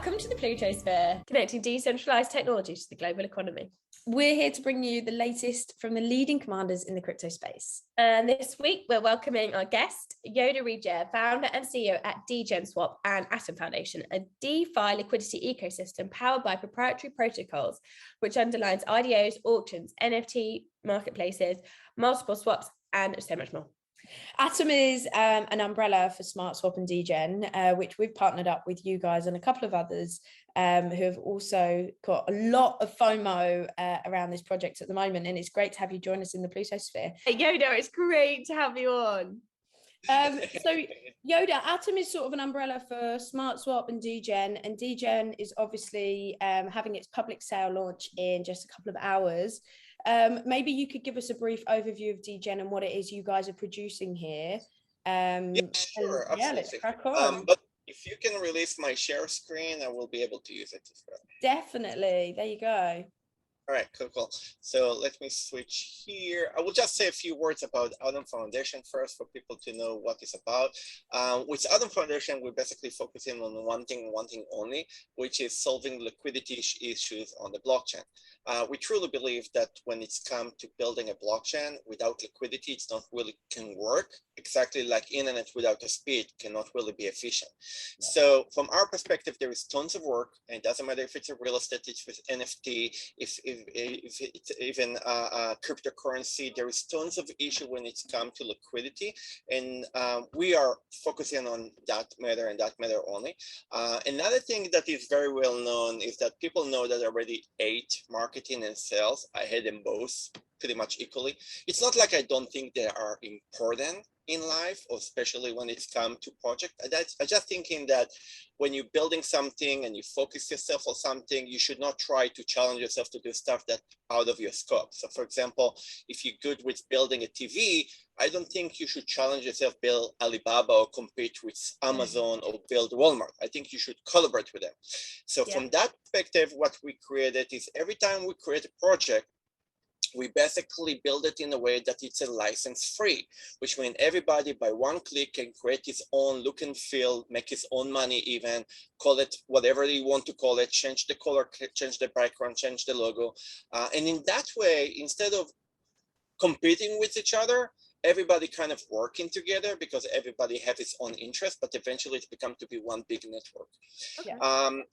Welcome to the Plutosphere, connecting decentralized technology to the global economy. We're here to bring you the latest from the leading commanders in the crypto space. And this week, we're welcoming our guest, YODA, founder and CEO at Deegen Swap and Atom Foundation, a DeFi liquidity ecosystem powered by proprietary protocols, which underlines IDOs, auctions, NFT marketplaces, multiple swaps, and so much more. Atom is an umbrella for Smart Swap and Deegen, which we've partnered up with you guys and a couple of others who have also got a lot of FOMO around this project at the moment. And it's great to have you join us in the Plutosphere. Hey, YODA, it's great to have you on. So YODA, Atom is sort of an umbrella for Smart Swap and Deegen is obviously having its public sale launch in just a couple of hours. Maybe you could give us a brief overview of Deegen and what it is you guys are producing here. Yeah, sure, absolutely. Yeah, let's crack on. But if you can release my share screen, I will be able to use it as well. Definitely. There you go. All right, cool. So let me switch here. I will just say a few words about Atom Foundation first for people to know what it's about. With Atom Foundation, we're basically focusing on one thing only, which is solving liquidity issues on the blockchain. We truly believe that when it's come to building a blockchain without liquidity, it's not really can work. Exactly like internet without a speed cannot really be efficient. Yeah. So from our perspective, there is tons of work, and it doesn't matter if it's a real estate, if it's NFT, if it's even cryptocurrency, there is tons of issue when it's come to liquidity. And we are focusing on that matter and that matter only. Another thing that is very well known is that people know that already 8 marketing and sales. I had them both pretty much equally. It's not like I don't think they are important in life, or especially when it's come to project. I just thinking that when you're building something and you focus yourself on something, you should not try to challenge yourself to do stuff that's out of your scope. So for example, if you're good with building a TV, I don't think you should challenge yourself, build Alibaba or compete with Amazon or build Walmart. I think you should collaborate with them. So from that perspective, what we created is every time we create a project, we basically build it in a way that it's a license free, which means everybody by one click can create his own look and feel, make his own money, even call it whatever you want to call it, change the color, change the background, change the logo. And in that way, instead of competing with each other, everybody kind of working together because everybody have its own interest, but eventually it becomes to be one big network. Okay.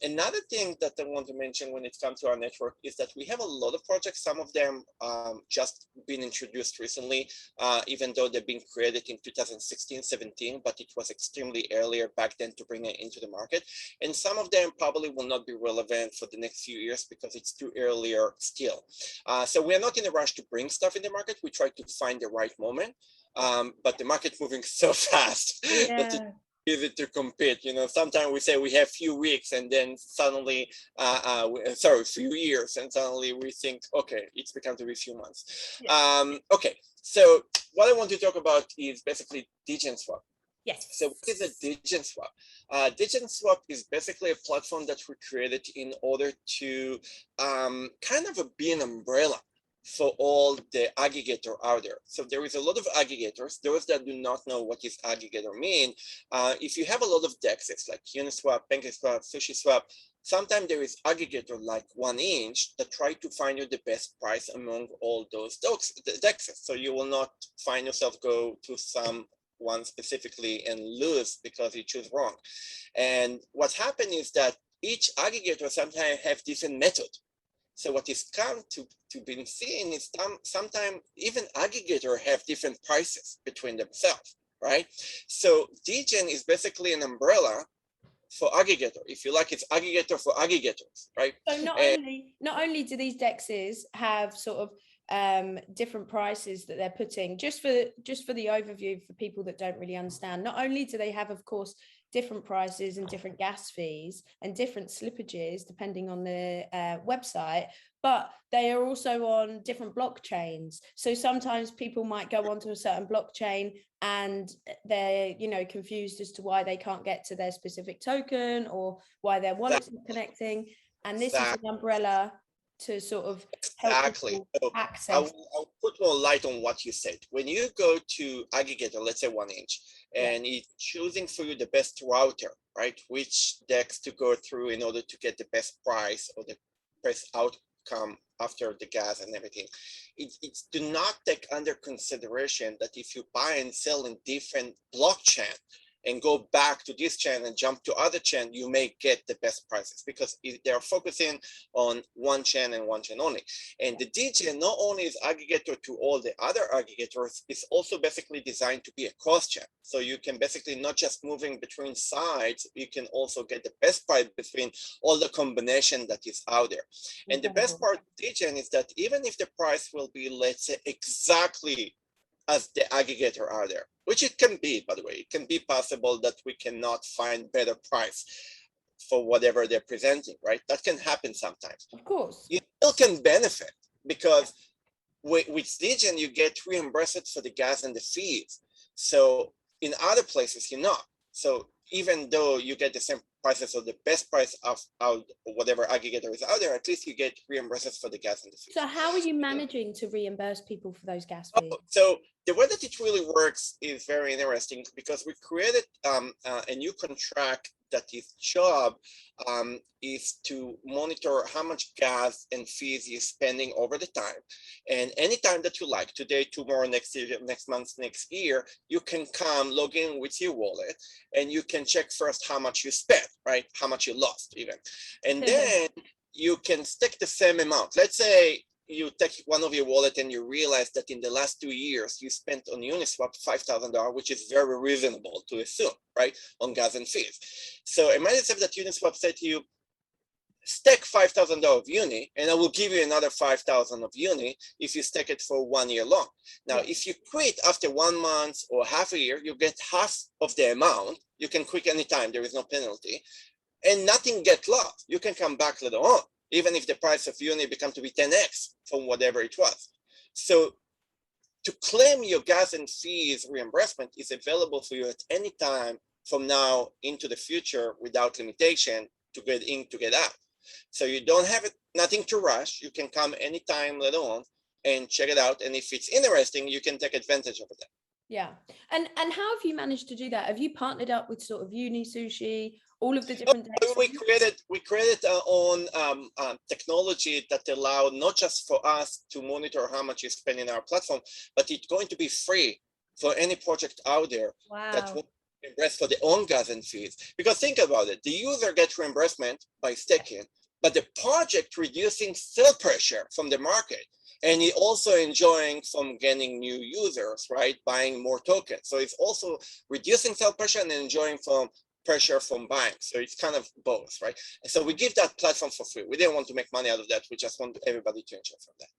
Another thing that I want to mention when it comes to our network is that we have a lot of projects. Some of them just been introduced recently, even though they've been created in 2016-17, but it was extremely earlier back then to bring it into the market. And some of them probably will not be relevant for the next few years because it's too earlier still. So we are not in a rush to bring stuff in the market. We try to find the right moment. But the market moving so fast that it's easy to compete. You know, sometimes we say we have few weeks and then suddenly, few years, and suddenly we think, okay, it's become to be a few months. Yeah. Okay, so what I want to talk about is basically Deegen Swap. Yes. So what is a Deegen Swap? Deegen Swap is basically a platform that we created in order to kind of be an umbrella for all the aggregator out there. So there is a lot of aggregators. Those that do not know what is aggregator mean, if you have a lot of dexes like Uniswap, PancakeSwap, SushiSwap, sometimes there is aggregator like 1inch that try to find you the best price among all those dexes. So you will not find yourself go to some one specifically and lose because you choose wrong. And what happened is that each aggregator sometimes have different method. So what is come to be seen is sometimes even aggregator have different prices between themselves, right? So Deegen is basically an umbrella for aggregator. If you like, it's aggregator for aggregators, right? So not only do these dexes have sort of different prices that they're putting, just for the overview for people that don't really understand, not only do they have, of course, different prices and different gas fees and different slippages depending on the website, but they are also on different blockchains. So sometimes people might go onto a certain blockchain and they're, confused as to why they can't get to their specific token or why their wallet's not connecting. And this is an umbrella to sort of help Exactly. people So access? I'll put more light on what you said. When you go to Aggregator, let's say 1inch, and it's choosing for you the best router, right? Which decks to go through in order to get the best price or the best outcome after the gas and everything. It's do not take under consideration that if you buy and sell in different blockchain and go back to this chain and jump to other chain, you may get the best prices because they're focusing on one chain and one chain only. And the Deegen not only is aggregator to all the other aggregators, it's also basically designed to be a cross chain. So you can basically not just moving between sides, you can also get the best price between all the combination that is out there. And the best part of Deegen is that even if the price will be, let's say, exactly as the aggregator out there, which it can be, by the way, it can be possible that we cannot find better price for whatever they're presenting, right? That can happen sometimes. Of course. You still can benefit because with Deegen, you get reimbursed for the gas and the fees. So in other places, you're not. So even though you get the same prices or the best price of whatever aggregator is out there, at least you get reimbursed for the gas and the fees. So how are you managing to reimburse people for those gas fees? So the way that it really works is very interesting because we created a new contract that its job is to monitor how much gas and fees you're spending over the time. And anytime that you like, today, tomorrow, next year, next month, next year, you can come log in with your wallet and you can check first how much you spent, right? How much you lost even. And then you can stick the same amount. Let's say you take one of your wallet and you realize that in the last 2 years you spent on Uniswap $5,000, which is very reasonable to assume, right, on gas and fees. So imagine that Uniswap said to you, stake $5,000 of Uni, and I will give you another 5,000 of Uni if you stake it for 1 year long. Now, if you quit after 1 month or half a year, you get half of the amount. You can quit anytime, there is no penalty, and nothing gets lost. You can come back later on, even if the price of Uni become to be 10x from whatever it was. So to claim your gas and fees reimbursement is available for you at any time from now into the future without limitation to get in, to get out. So you don't have nothing to rush. You can come anytime later on and check it out. And if it's interesting, you can take advantage of it. Yeah. And how have you managed to do that? Have you partnered up with sort of Uni Sushi, all of the different decks? We created our own technology that allow not just for us to monitor how much you spend in our platform, but it's going to be free for any project out there that will reimburse for their own gas and fees. Because think about it, the user gets reimbursement by staking, but the project reducing sell pressure from the market. And he also enjoying from getting new users, right? Buying more tokens. So it's also reducing sell pressure and enjoying from pressure from buying. So it's kind of both, right? And so we give that platform for free. We didn't want to make money out of that. We just want everybody to enjoy from that.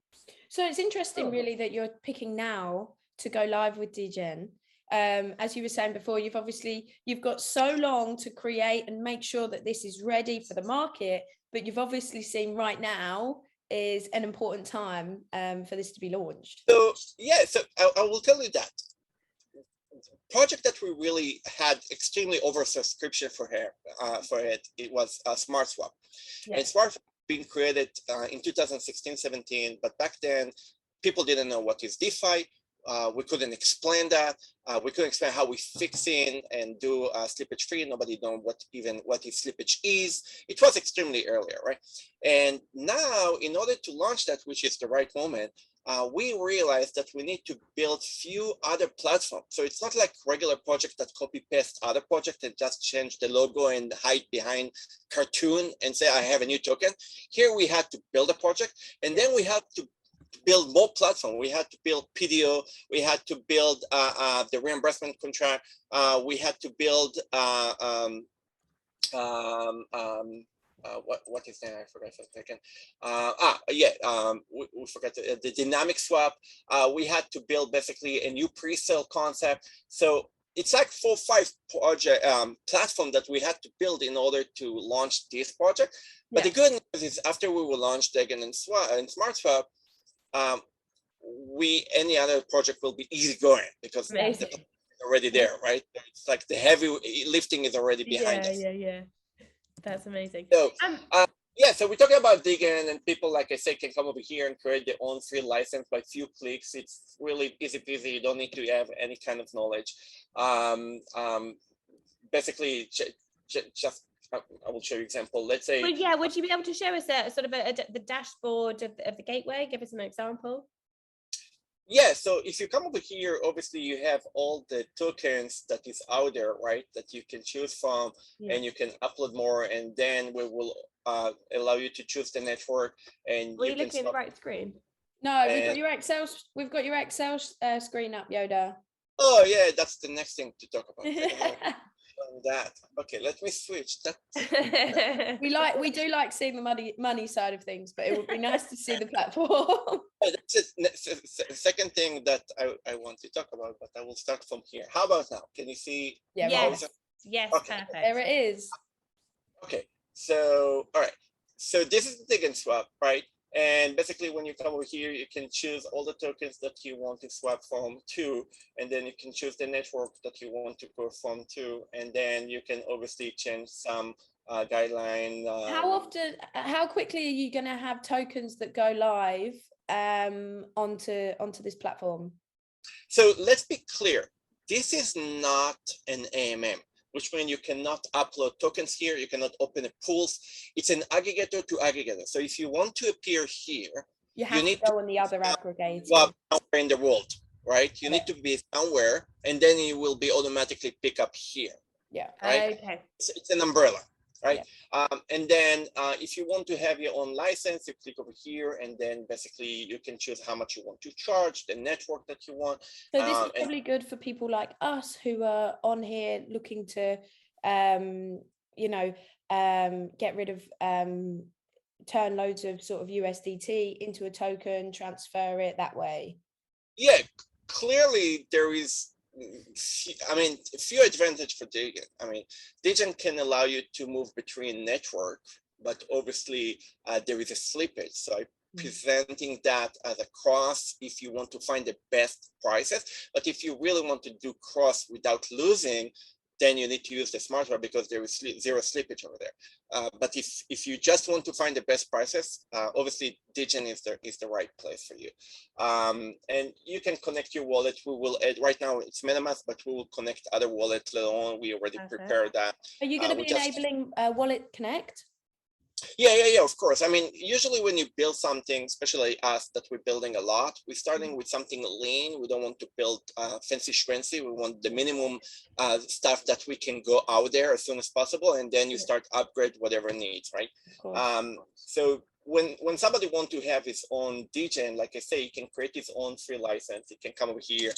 So it's interesting really that you're picking now to go live with Deegen. As you were saying before, you've got so long to create and make sure that this is ready for the market, but you've obviously seen right now is an important time for this to be launched. So yeah, so I will tell you that project that we really had extremely oversubscription for it was SmartSwap. And SmartSwap being created in 2016-17, but back then people didn't know what is DeFi. We couldn't explain that. We couldn't explain how we fix in and do slippage free. Nobody knows what slippage is. It was extremely earlier, right? And now, in order to launch that, which is the right moment, we realized that we need to build few other platforms. So it's not like regular project that copy paste other project and just change the logo and hide behind cartoon and say I have a new token. Here we had to build a project, and then we had to build more platform. We had to build PDO. We had to build the reimbursement contract. We had to build what is that? I forgot for a second. We forgot the dynamic swap. We had to build basically a new pre-sale concept. So it's like 4 or 5 project platform that we had to build in order to launch this project. But the good news is after we will launch Deegen and SmartSwap, any other project will be easy going because it's already there, right? It's like the heavy lifting is already behind us. Yeah. That's amazing. So Yeah, so we're talking about Deegen, and people, like I say, can come over here and create their own free license by few clicks. It's really easy peasy. You don't need to have any kind of knowledge. Um, um, Basically, just I will show you an example. Let's say, Well, yeah, would you be able to show us a sort of the dashboard of the gateway? Give us an example. yeah, so if you come over here, obviously you have all the tokens that is out there, right? That you can choose from, Yeah. and you can upload more, and then we will allow you to choose the network, and Are you you can looking at the stop. right screen? No, And we've got your Excel screen up, Yoda. oh yeah, that's the next thing to talk about. That. Okay, let me switch. That We do like seeing the money side of things, but it would be nice to see the platform. that's it. Second thing that I want to talk about, but I will start from here. How about now? Can you see? Yeah, Yes. Yes, Okay. perfect. there it is. Okay, so all right, so this is the Deegen swap, right? And basically, when you come over here, you can choose all the tokens that you want to swap from to, and then you can choose the network that you want to perform to, and then you can obviously change some guideline. How quickly are you going to have tokens that go live onto this platform? So let's be clear. This is not an AMM, which means you cannot upload tokens here. You cannot open a pools. It's an aggregator to aggregator. So if you want to appear here, You have to go on the other aggregator. Well, somewhere in the world, right? You Okay. need to be somewhere, and then you will be automatically pick up here, Yeah. right? Okay. It's an umbrella, right? And then if you want to have your own license, you click over here, and then basically you can choose how much you want to charge, the network that you want. So this is probably good for people like us who are on here looking to, get rid of, turn loads of sort of USDT into a token, transfer it that way. Yeah, clearly there is, I mean, a few advantages for Deegen. I mean, Deegen can allow you to move between network, but obviously there is a slippage. So I'm presenting that as a cross if you want to find the best prices. But if you really want to do cross without losing, then you need to use the smart card because there is zero slippage over there. But if you just want to find the best prices, obviously Deegen is the right place for you. And you can connect your wallet. We will add, right now it's MetaMask, but we will connect other wallets later on. We already prepared that. Are you going to be enabling Wallet Connect? Yeah, of course. I mean, usually when you build something, especially us that we're building a lot, we're starting with something lean. We don't want to build fancy schmancy. We want the minimum stuff that we can go out there as soon as possible, and then you start upgrade whatever needs, right? So when somebody wants to have his own Deegen, like I say, you can create his own free license. You can come over here,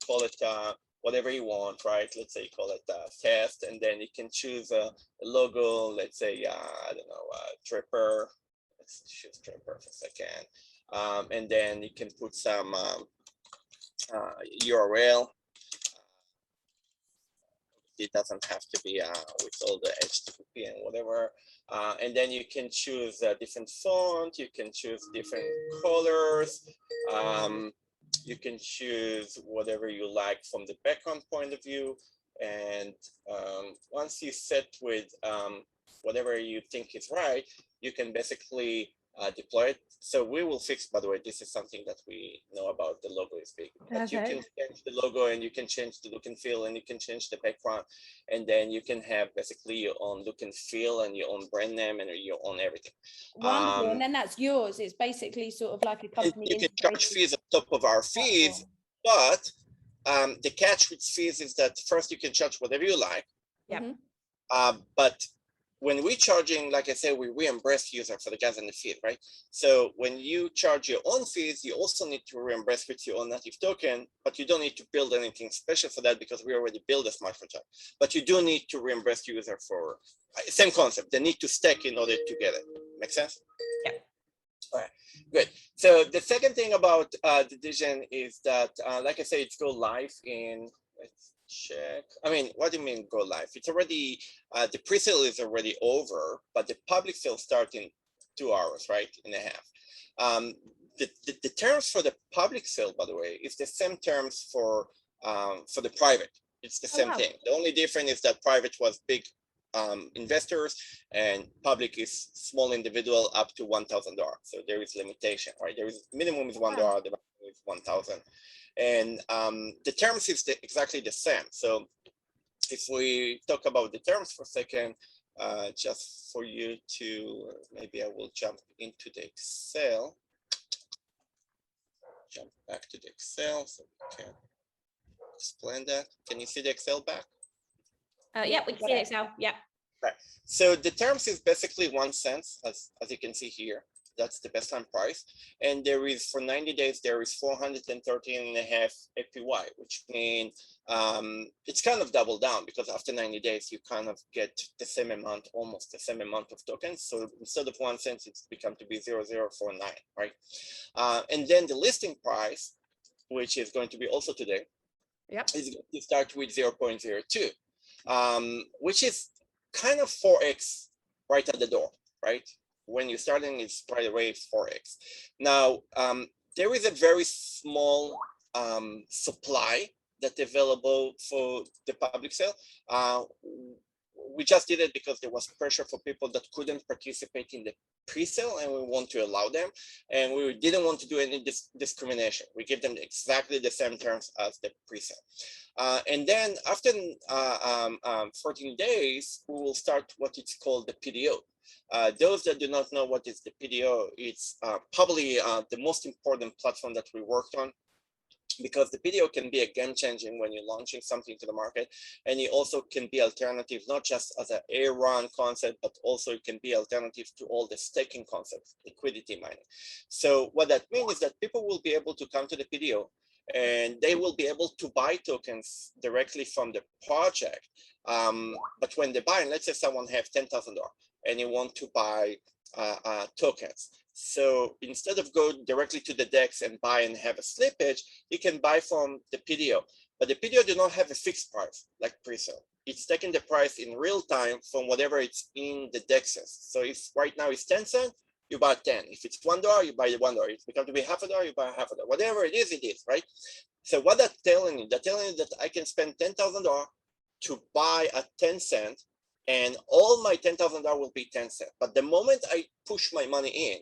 call it whatever you want, right? Let's say you call it test, and then you can choose a logo. Let's say, I don't know, Tripper. Let's choose Tripper for a second. And then you can put some URL. It doesn't have to be with all the HTTP and whatever. And then you can choose a different font. You can choose different colors. You can choose whatever you like from the background point of view. And once you set with whatever you think is right, you can basically deploy it. So we will fix, by the way, this is something that we know about. The logo is big. But you can change the logo, and you can change the look and feel, and you can change the background. And then you can have basically your own look and feel and your own brand name and your own everything. Wonderful. And then that's yours. It's basically sort of like a company. You can charge fees on top of our fees, but the catch with fees is that first you can charge whatever you like. Yeah. But when we're charging, like I said, we reimburse user for the gas and the feed, right? So when you charge your own fees, you also need to reimburse with your own native token, but you don't need to build anything special for that because we already built a smart contract. But you do need to reimburse user for same concept. They need to stack in order to get it. Make sense? Yeah. All right, good. So the second thing about the Deegen is that, like I say, it's go live in, let's check. I mean, what do you mean go live? It's already, the pre-sale is already over, but the public sale starts in 2 hours, right? And a half. The terms for the public sale, by the way, is the same terms for the private. It's the same thing. The only difference is that private was big investors, and public is small individual up to $1,000. So there is limitation, right? There is minimum is $1, the maximum is 1,000, and the terms is exactly the same. So if we talk about the terms for a second, just for you to, maybe I will jump into the Excel. Jump back to the Excel so we can explain that. Can you see the Excel back? Yeah, we can see the Excel. Yeah. Right. So the terms is basically 1 cent, as you can see here. That's the best time price. And there is, for 90 days, there is 413.5 APY, which means it's kind of double down, because after 90 days, you kind of get the same amount, almost the same amount of tokens. So instead of 1 cent, it's become to be 0.049, right? And then the listing price, which is going to be also today, is going to start with 0.02, which is kind of 4x right at the door, right? When you're starting, it's right away 4x. Now, there is a very small supply that's available for the public sale. We just did it because there was pressure for people that couldn't participate in the pre-sale, and we want to allow them. And we didn't want to do any discrimination. We give them exactly the same terms as the pre-sale. And then after 14 days, we will start what it's called the PDO. Those that do not know what is the PDO, it's probably the most important platform that we worked on, because the PDO can be a game changing when you're launching something to the market, and it also can be alternative, not just as an A-run concept, but also it can be alternative to all the staking concepts, liquidity mining. So what that means is that people will be able to come to the PDO, and they will be able to buy tokens directly from the project. But when they buy, and let's say someone have $10,000 and you want to buy tokens. So instead of go directly to the DEX and buy and have a slippage, you can buy from the PDO. But the PDO do not have a fixed price like pre-sale. It's taking the price in real time from whatever it's in the DEXs. So if right now it's 10 cents, you buy 10. If it's $1, you buy the $1. If it becomes to be $0.50, you buy $0.50. Whatever it is, right? So what that's telling you, that I can spend $10,000 to buy at 10 cents, and all my $10,000 will be 10 cents. But the moment I push my money in,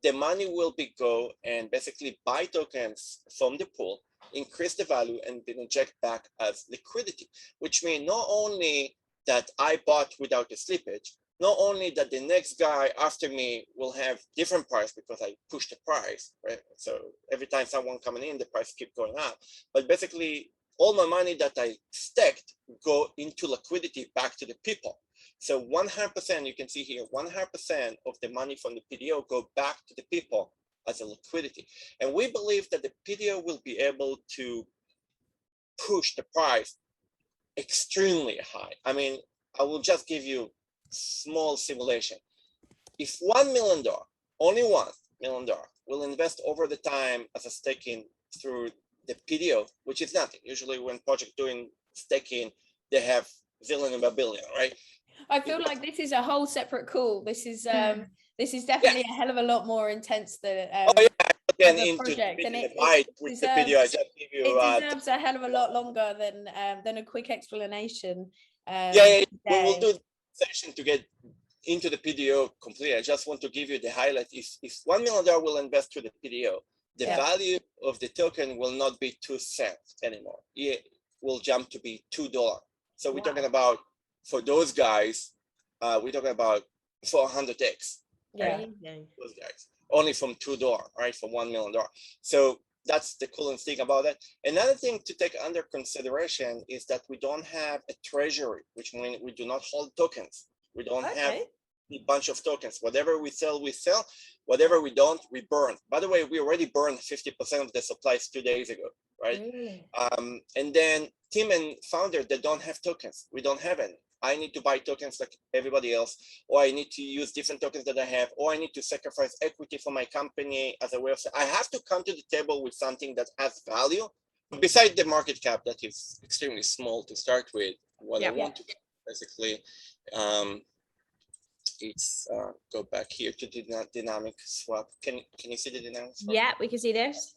the money will be go and basically buy tokens from the pool, increase the value, and then inject back as liquidity, which means not only that I bought without a slippage, not only that the next guy after me will have different price because I pushed the price, right? So every time someone coming in, the price keep going up, but basically all my money that I stacked go into liquidity back to the people. So 100%, you can see here, 100% of the money from the PDO go back to the people as a liquidity. And we believe that the PDO will be able to push the price extremely high. I mean, I will just give you small simulation. If $1 million, only $1 million, will invest over the time as a staking through the PDO, which is nothing. Usually when project doing staking, they have zillion of a billion, right? I feel like this is a whole separate call. This is definitely a hell of a lot more intense than Again, a into project, and the bite with the video. I just give you. It deserves a hell of a lot longer than a quick explanation. We will do the session to get into the PDO completely. I just want to give you the highlight. If $1 million will invest to the PDO, the value of the token will not be 2 cents anymore. It will jump to be $2. So we're talking about, for those guys, we're talking about 400x. Right? Those guys only from $2, right? From $1 million. So that's the coolest thing about it. Another thing to take under consideration is that we don't have a treasury, which means we do not hold tokens. We don't have a bunch of tokens. Whatever we sell, we sell. Whatever we don't, we burn. By the way, we already burned 50% of the supplies 2 days ago, right? And then team and founder, they don't have tokens. We don't have any. I need to buy tokens like everybody else, or I need to use different tokens that I have, or I need to sacrifice equity for my company as a way of saying, I have to come to the table with something that has value. Besides the market cap that is extremely small to start with, what I want to basically, it's go back here to the dynamic swap. Can you see the dynamic swap? Yeah, we can see this.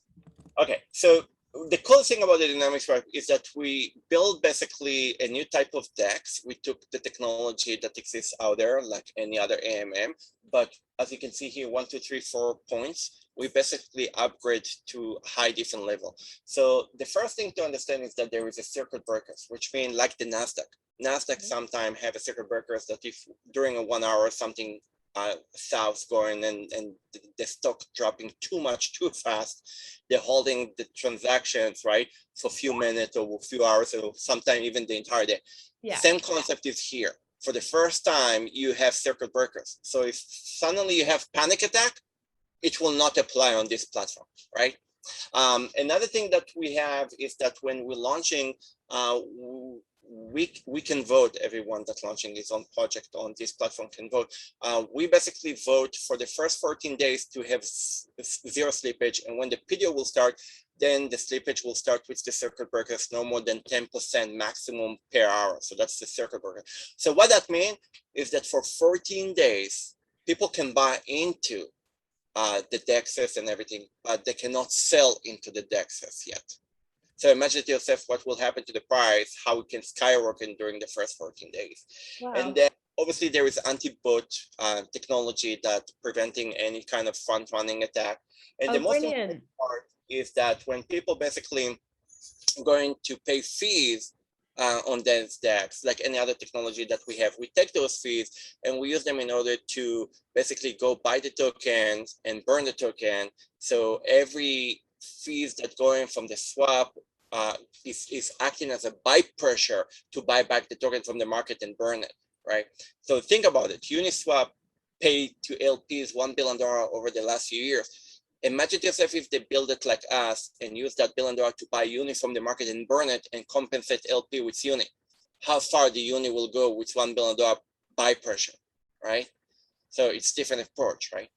Okay, so the cool thing about the dynamics wrap is that we build basically a new type of DEX. We took the technology that exists out there, like any other AMM, but as you can see here, 1, 2, 3, 4 points, we basically upgrade to high different level. So the first thing to understand is that there is a circuit breakers, which means like the NASDAQ sometimes have a circuit breakers that if during a 1 hour something south going and the stock dropping too much too fast, they're holding the transactions right for a few minutes or a few hours or sometimes even the entire day. Same concept is here. For the first time you have circuit breakers, so if suddenly you have panic attack, it will not apply on this platform, right? Another thing that we have is that when we're launching, we can vote. Everyone that's launching his own project on this platform can vote. We basically vote for the first 14 days to have zero slippage, and when the PDO will start, then the slippage will start with the circuit breakers no more than 10% maximum per hour. So that's the circuit breaker. So what that means is that for 14 days, people can buy into the DEXs and everything, but they cannot sell into the DEXs yet. So imagine to yourself what will happen to the price, how it can skyrocket during the first 14 days. Wow. And then obviously there is anti-bot technology that preventing any kind of front-running attack. And the most important part is that when people basically going to pay fees on those DEX, like any other technology that we have, we take those fees and we use them in order to basically go buy the tokens and burn the token. So every fees that going from the swap is acting as a buy pressure to buy back the token from the market and burn it, right? So think about it. Uniswap paid to LPs $1 billion over the last few years. Imagine yourself if they build it like us and use that $1 billion to buy Uni from the market and burn it and compensate LP with Uni. How far the Uni will go with $1 billion buy pressure, right? So it's different approach, right?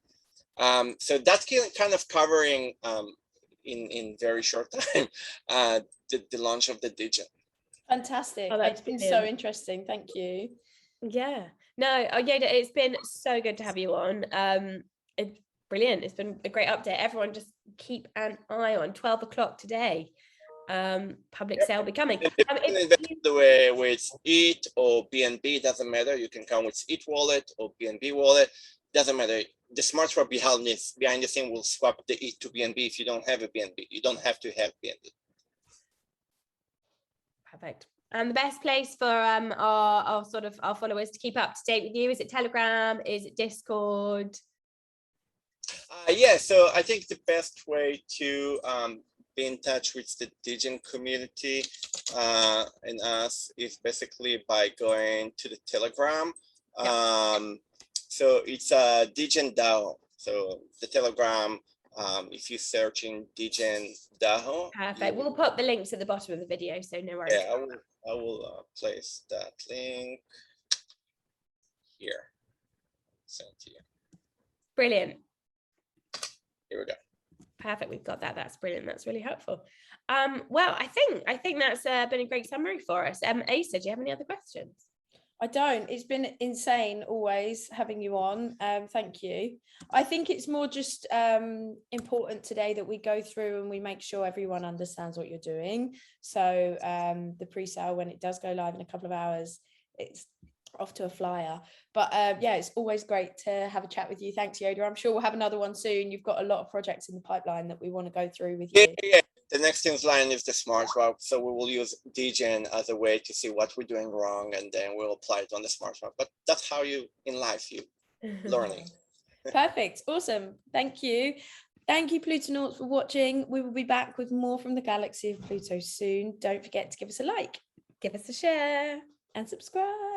So that's kind of covering in very short time the launch of the Degen. Fantastic. It's been so interesting. Thank you. Yeah. No, Yoda, it's been so good to have you on. Brilliant. It's been a great update. Everyone just keep an eye on 12 o'clock today. Public sale be coming. The way with ETH or BNB, doesn't matter. You can come with ETH wallet or BNB wallet. Doesn't matter. The smart swap behind the scene will swap the ETH to BNB if you don't have a BNB. You don't have to have BNB. Perfect. And the best place for our followers to keep up to date with you, is it Telegram? Is it Discord? Yeah, so I think the best way to be in touch with the Degen community and us is basically by going to the Telegram. So it's Degen DAO. So the Telegram, if you search in Degen DAO. Perfect. We'll put the links at the bottom of the video, so no worries. Yeah, I will place that link here. Send to you. Brilliant. Here we go. Perfect. We've got that. That's brilliant. That's really helpful. Well, I think that's been a great summary for us. Asa, do you have any other questions? I don't. It's been insane always having you on. Thank you. I think it's more just important today that we go through and we make sure everyone understands what you're doing. So the pre-sale, when it does go live in a couple of hours, it's off to a flyer. But yeah, it's always great to have a chat with you. Thanks, Yoda. I'm sure we'll have another one soon. You've got a lot of projects in the pipeline that we want to go through with you. Yeah. The next in line is the smart swap. So we will use Degen as a way to see what we're doing wrong, and then we'll apply it on the smart swap. But that's how you, in life, you learning. Perfect. Awesome. Thank you. Thank you, Plutonauts, for watching. We will be back with more from the galaxy of Pluto soon. Don't forget to give us a like, give us a share, and subscribe.